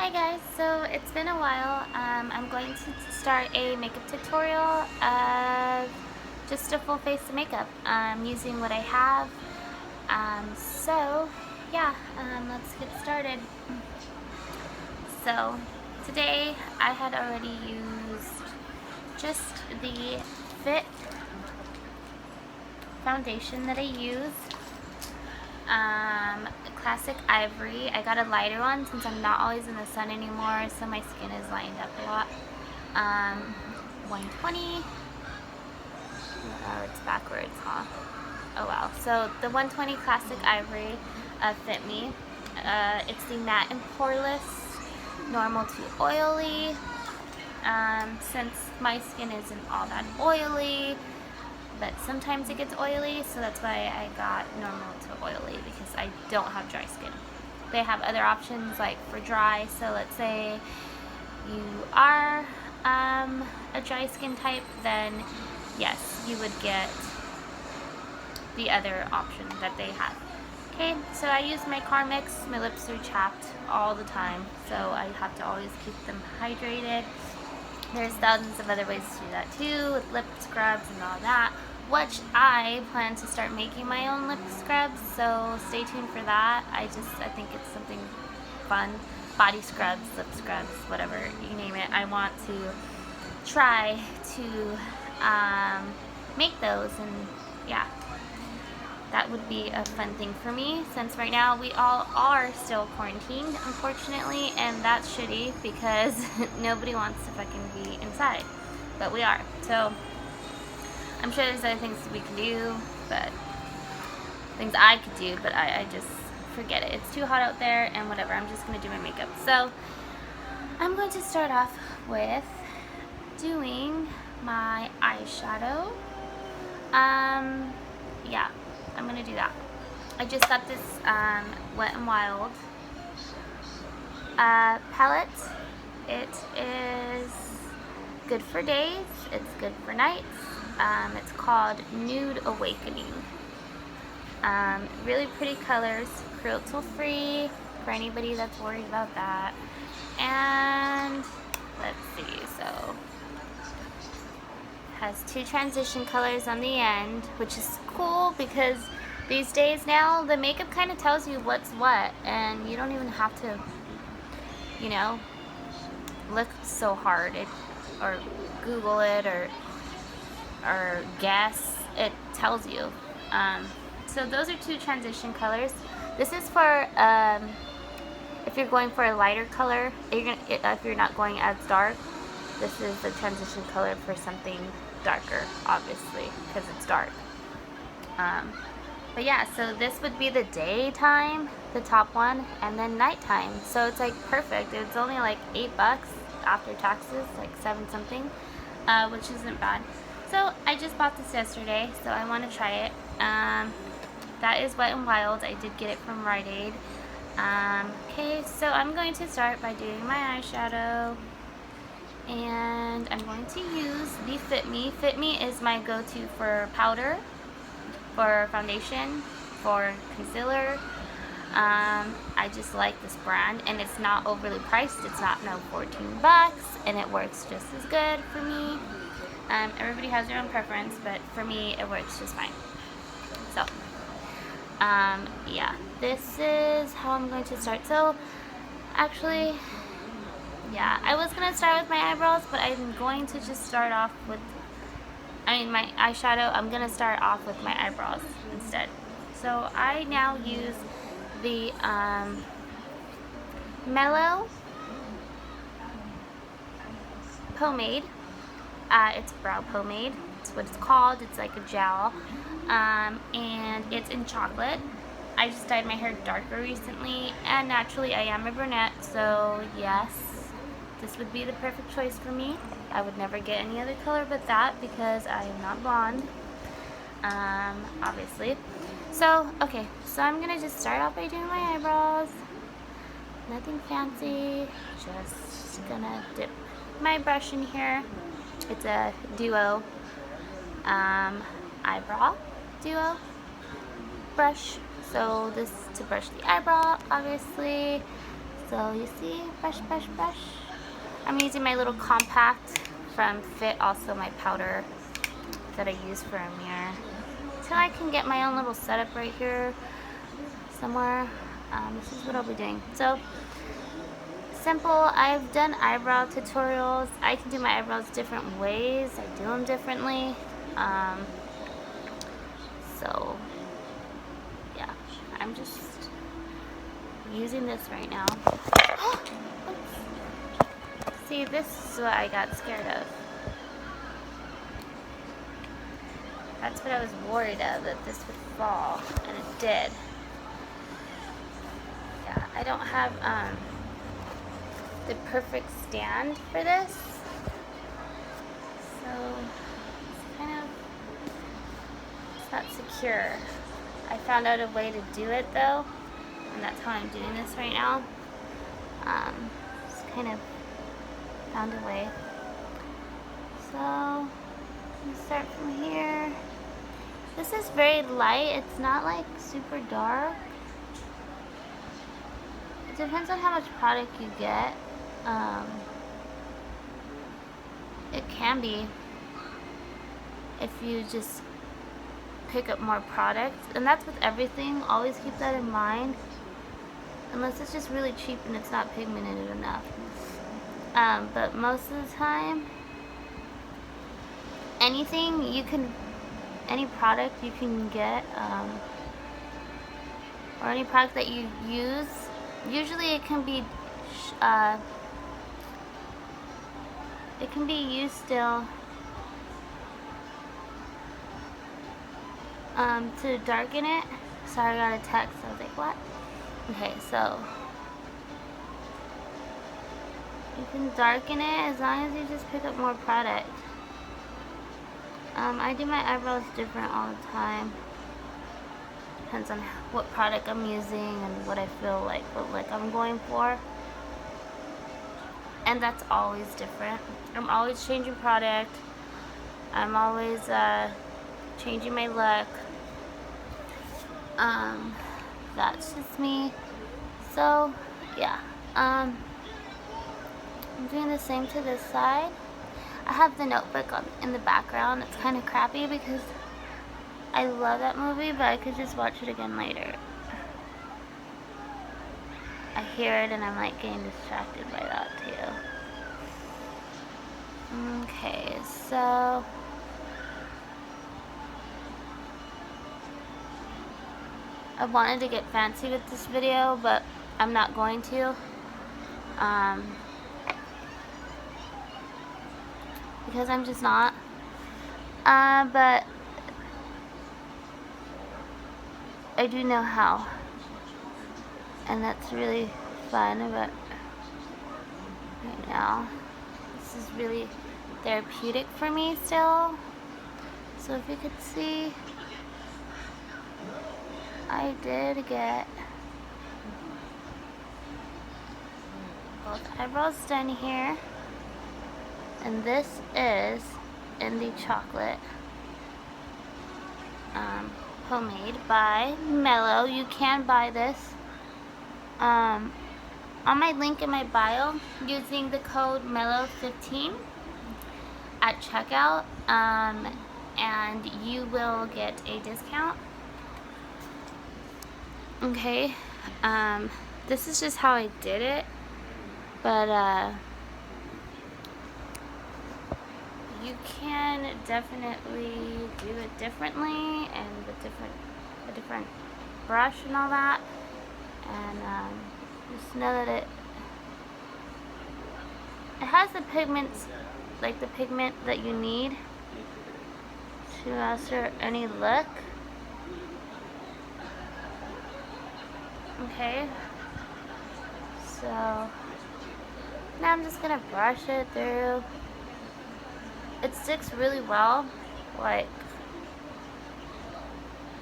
Hi guys, so it's been a while. I'm going to start a makeup tutorial of just a full face of makeup. I'm using what I have. Let's get started. So today I had already used just the Fit foundation that I use. Classic Ivory. I got a lighter one since I'm not always in the sun anymore, so my skin is lined up a lot. 120. Oh, it's backwards, huh? Oh well. So the 120 Classic Ivory Fit Me. It's the matte and poreless, normal to oily. Since my skin isn't all that oily, but sometimes it gets oily, so that's why I got normal to oily, because I don't have dry skin. They have other options like for dry, so let's say you are a dry skin type, then yes, you would get the other option that they have. Okay, so I use my car mix. My lips are chapped all the time, so I have to always keep them hydrated. There's thousands of other ways to do that too, with lip scrubs and all that, which I plan to start making my own lip scrubs, so stay tuned for that. I think it's something fun. Body scrubs, lip scrubs, whatever, you name it. I want to try to make those, and yeah, that would be a fun thing for me, since right now we all are still quarantined, unfortunately, and that's shitty because nobody wants to fucking be inside, but we are. So I'm sure there's other things we can do, but things I could do, but I just forget it. It's too hot out there, and whatever, I'm just gonna do my makeup. So I'm going to start off with doing my eyeshadow. Yeah, I'm gonna do that. I just got this Wet n Wild palette. It is good for days, it's good for nights. It's called Nude Awakening. Really pretty colors, cruelty free for anybody that's worried about that. And let's see, so has two transition colors on the end, which is cool because these days now the makeup kind of tells you what's what, and you don't even have to, you know, look so hard or Google it or guess. It tells you. So those are two transition colors. This is for if you're going for a lighter color. If you're not going as dark, this is the transition color for something darker, obviously, because it's dark. But yeah, so this would be the daytime, the top one, and then nighttime. So it's like perfect. It's only like $8 after taxes, like 7 something, which isn't bad. So I just bought this yesterday, so I want to try it. That is Wet n Wild. I did get it from Rite Aid. Okay, so I'm going to start by doing my eyeshadow. And I'm going to use the Fit Me. Fit Me is my go-to for powder, for foundation, for concealer. I just like this brand, and it's not overly priced. It's not no $14, and it works just as good for me. Everybody has their own preference, but for me it works just fine. So yeah, this is how I'm going to start. So actually, yeah, I was going to start with my eyebrows, but I'm going to just start off with, my eyeshadow. I'm going to start off with my eyebrows instead. So I now use the Mellow pomade. It's brow pomade. It's what it's called. It's like a gel. And it's in chocolate. I just dyed my hair darker recently, and naturally I am a brunette, so yes, this would be the perfect choice for me. I would never get any other color but that because I am not blonde, obviously. So, okay, so I'm gonna just start off by doing my eyebrows. Nothing fancy, just gonna dip my brush in here. It's a duo eyebrow duo brush. So this to brush the eyebrow, obviously. So you see, brush, brush, brush. I'm using my little compact from Fit, also my powder that I use for a mirror. Until I can get my own little setup right here somewhere. This is what I'll be doing. So, simple. I've done eyebrow tutorials. I can do my eyebrows different ways. I do them differently. So, yeah. I'm just using this right now. See, this is what I got scared of. That's what I was worried of, that this would fall, and it did. Yeah, I don't have the perfect stand for this, so it's not secure. I found out a way to do it though, and that's how I'm doing this right now. Just kind of found a way. So, I'm gonna start from here. This is very light. It's not like super dark. It depends on how much product you get. It can be if you just pick up more product, and that's with everything. Always keep that in mind, unless it's just really cheap and it's not pigmented enough. But most of the time, any product you can get, or any product that you use, usually it can be used still to darken it. Sorry, I got a text. I was like, what? Okay, so you can darken it as long as you just pick up more product. I do my eyebrows different all the time. Depends on what product I'm using and what I feel like, what I'm going for. And that's always different. I'm always changing product. I'm always changing my look. That's just me. So, yeah. I'm doing the same to this side. I have The Notebook in the background. It's kind of crappy because I love that movie, but I could just watch it again later. I hear it and I'm like getting distracted by that too. Okay, so I wanted to get fancy with this video, but I'm not going to. Because I'm just not. But I do know how. And that's really fun. But right now, this is really therapeutic for me still. So if you could see, I did get both eyebrows done here. And this is in the chocolate homemade by Mellow. You can buy this on my link in my bio using the code MELLOW15 at checkout, and you will get a discount. Okay, this is just how I did it, but you can definitely do it differently and with a different brush and all that. And just know that it has the pigments, like the pigment that you need to master any look. Okay, so now I'm just gonna brush it through. It sticks really well. Like,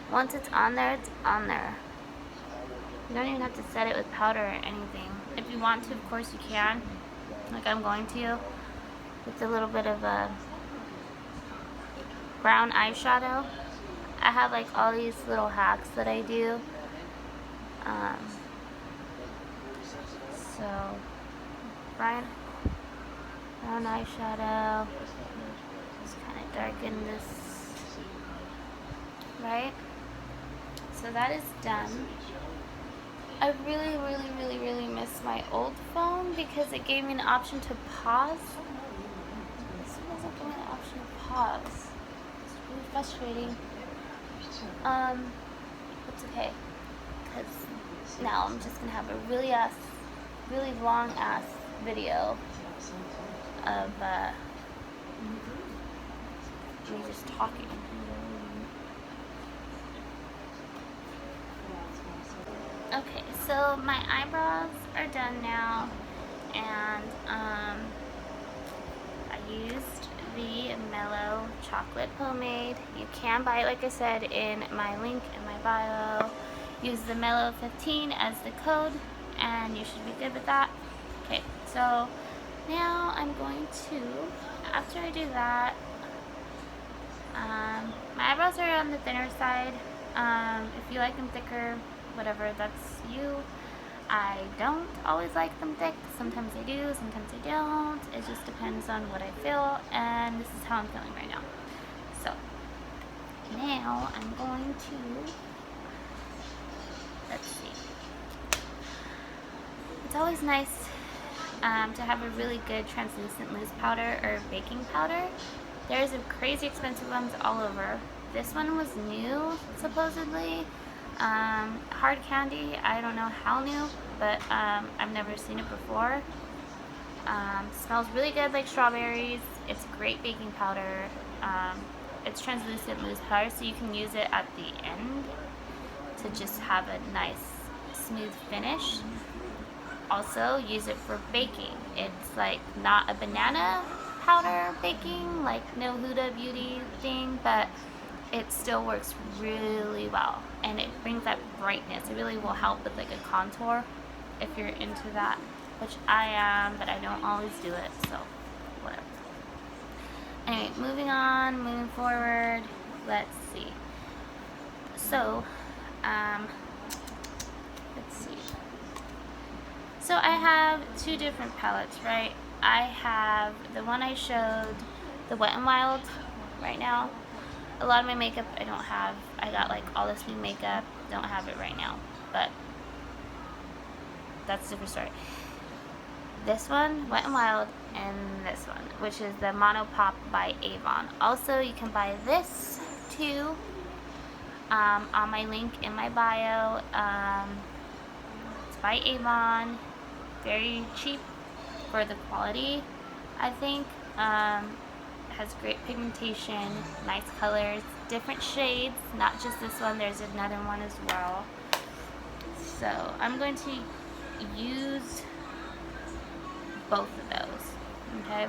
once it's on there, it's on there. You don't even have to set it with powder or anything. If you want to, of course you can, like I'm going to, with a little bit of a brown eyeshadow. I have like all these little hacks that I do. So, brown eyeshadow. Just kind of darken this, right? So that is done. I really miss my old phone because it gave me an option to pause. This one doesn't give me an option to pause. It's really frustrating. It's okay, because now I'm just gonna have a really long ass video of me just talking. Okay, so my eyebrows are done now, and I used the Mellow Chocolate Pomade. You can buy it, like I said, in my link in my bio. Use the Mellow 15 as the code, and you should be good with that. Okay, so now I'm going to, after I do that, my eyebrows are on the thinner side. If you like them thicker, whatever, that's you. I don't always like them thick. Sometimes I do, sometimes I don't. It just depends on what I feel, and this is how I'm feeling right now. So now I'm going to, let's see. It's always nice to have a really good translucent loose powder or baking powder. There's a crazy expensive ones all over. This one was new, supposedly. Hard candy, I don't know how new, but I've never seen it before. Smells really good like strawberries. It's a great baking powder. It's translucent loose powder, so you can use it at the end to just have a nice smooth finish. Also use it for baking. It's like not a banana powder baking, like no Huda Beauty thing, but it still works really well, and it brings that brightness. It really will help with like a contour if you're into that, which I am, but I don't always do it, so whatever. Anyway, moving forward, let's see. So, let's see. So I have two different palettes, right? I have the one I showed, the Wet n Wild, right now. A lot of my makeup I don't have. I got like all this new makeup, don't have it right now, but that's a different story. This one, Wet n Wild, and this one, which is the Mono Pop by Avon. Also, you can buy this too on my link in my bio. It's by Avon. Very cheap for the quality, I think. Has great pigmentation, nice colors, different shades, not just this one, there's another one as well. So I'm going to use both of those, okay,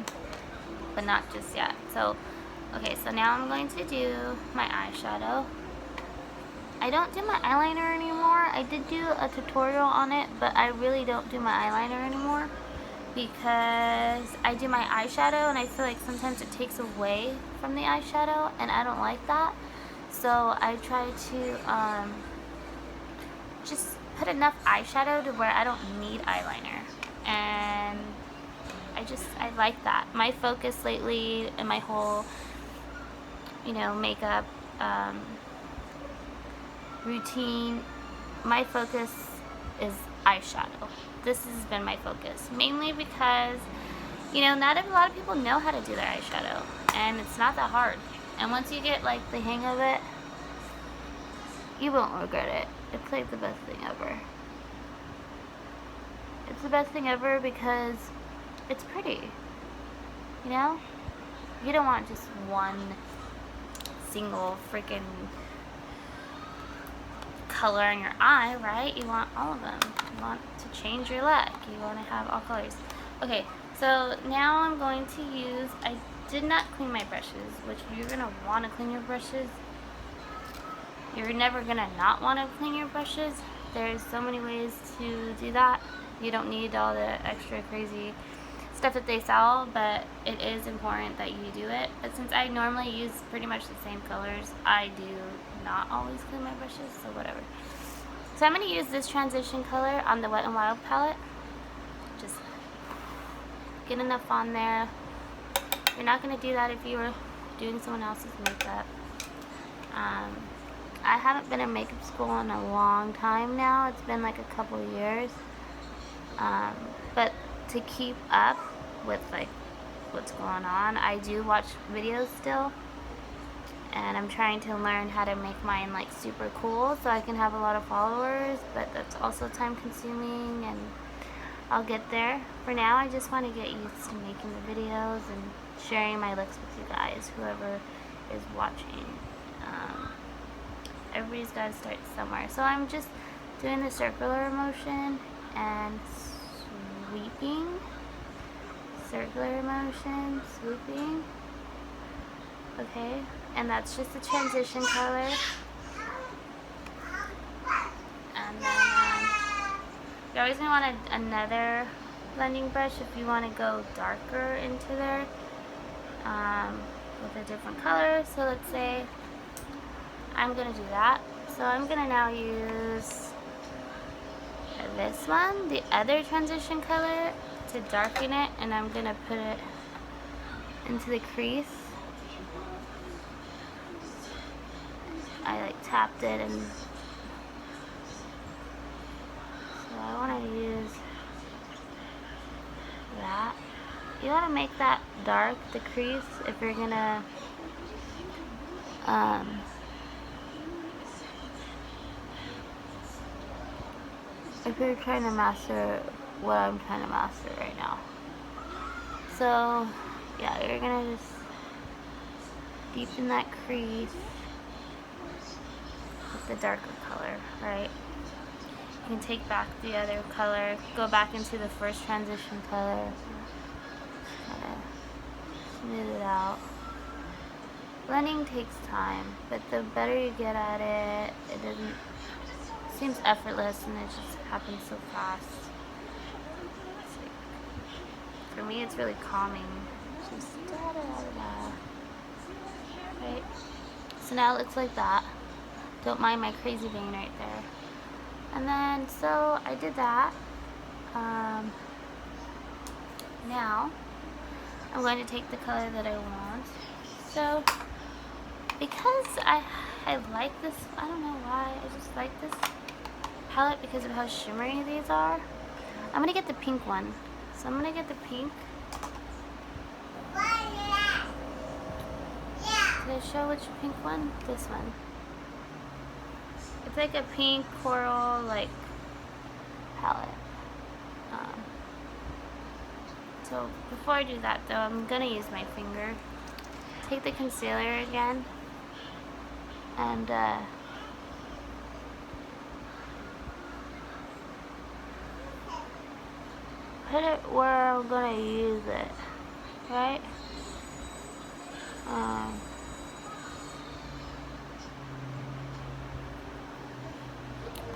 but not just yet. So okay, so now I'm going to do my eyeshadow. I don't do my eyeliner anymore. I did do a tutorial on it, but I really don't do my eyeliner anymore because I do my eyeshadow, and I feel like sometimes it takes away from the eyeshadow, and I don't like that. So I try to just put enough eyeshadow to where I don't need eyeliner, and I like that. My focus lately in my whole, makeup routine, my focus is eyeshadow. This has been my focus, mainly because, not a lot of people know how to do their eyeshadow, and it's not that hard. And once you get, like, the hang of it, you won't regret it. It's, like, the best thing ever. It's the best thing ever because it's pretty, You don't want just one single freaking color in your eye, right? You want all of them. You want to change your look. You want to have all colors. Okay, so now I'm going to use, I did not clean my brushes, which you're going to want to clean your brushes. You're never going to not want to clean your brushes. There's so many ways to do that. You don't need all the extra crazy stuff that they sell, but it is important that you do it. But since I normally use pretty much the same colors, I do not always clean my brushes, so whatever. So I'm going to use this transition color on the Wet n Wild palette. get enough on there. You're not going to do that if you were doing someone else's makeup. I haven't been in makeup school in a long time now. It's been like a couple years. But to keep up with like what's going on, I do watch videos still. And I'm trying to learn how to make mine like super cool so I can have a lot of followers, but that's also time consuming, and I'll get there. For now, I just want to get used to making the videos and sharing my looks with you guys, whoever is watching. Everybody's got to start somewhere. So I'm just doing the circular motion and sweeping. Circular motion, sweeping. Okay, and that's just the transition color. And then you're always going to want another blending brush if you want to go darker into there with a different color. So let's say I'm going to do that. So I'm going to now use this one, the other transition color, to darken it, and I'm going to put it into the crease. I like tapped it, and so I want to use that. You want to make that dark, the crease, if you're gonna if you're trying to master what I'm trying to master right now. So yeah, you're gonna just deepen that crease with the darker color, right? You can take back the other color, go back into the first transition color, kind of smooth it out. Blending takes time, but the better you get at it, it seems effortless, and it just happens so fast. For me, it's really calming. Just right? So now it looks like that. Don't mind my crazy vein right there. And then, so I did that. Now, I'm going to take the color that I want. So, because I like this, I don't know why, I just like this palette because of how shimmery these are. I'm going to get the pink one. So I'm going to get the pink. Did I show which pink one? This one. It's like a pink coral like palette. So before I do that though, I'm gonna use my finger. Take the concealer again and put it where I'm gonna use it, right?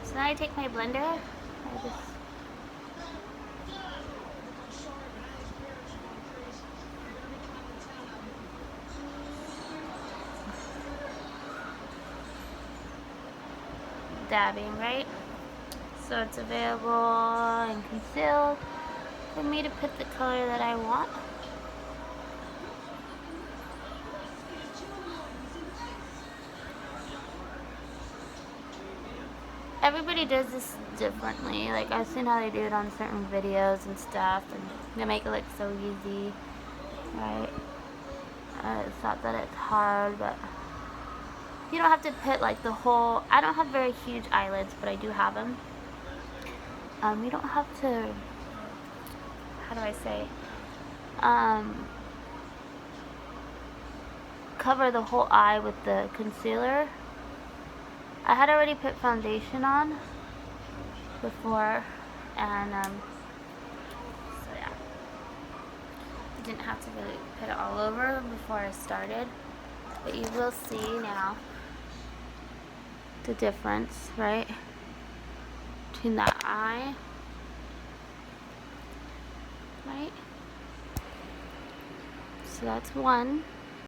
So now I take my blender, I just dabbing, right? So it's available and concealed for me to put the color that I want. Everybody does this differently. Like, I've seen how they do it on certain videos and stuff, and they make it look so easy, right? It's not that it's hard, but you don't have to put like the whole, I don't have very huge eyelids, but I do have them. You don't have to, how do I say, cover the whole eye with the concealer. I had already put foundation on before, and so yeah, I didn't have to really put it all over before I started, but you will see now the difference, right, between that eye, right? So that's one.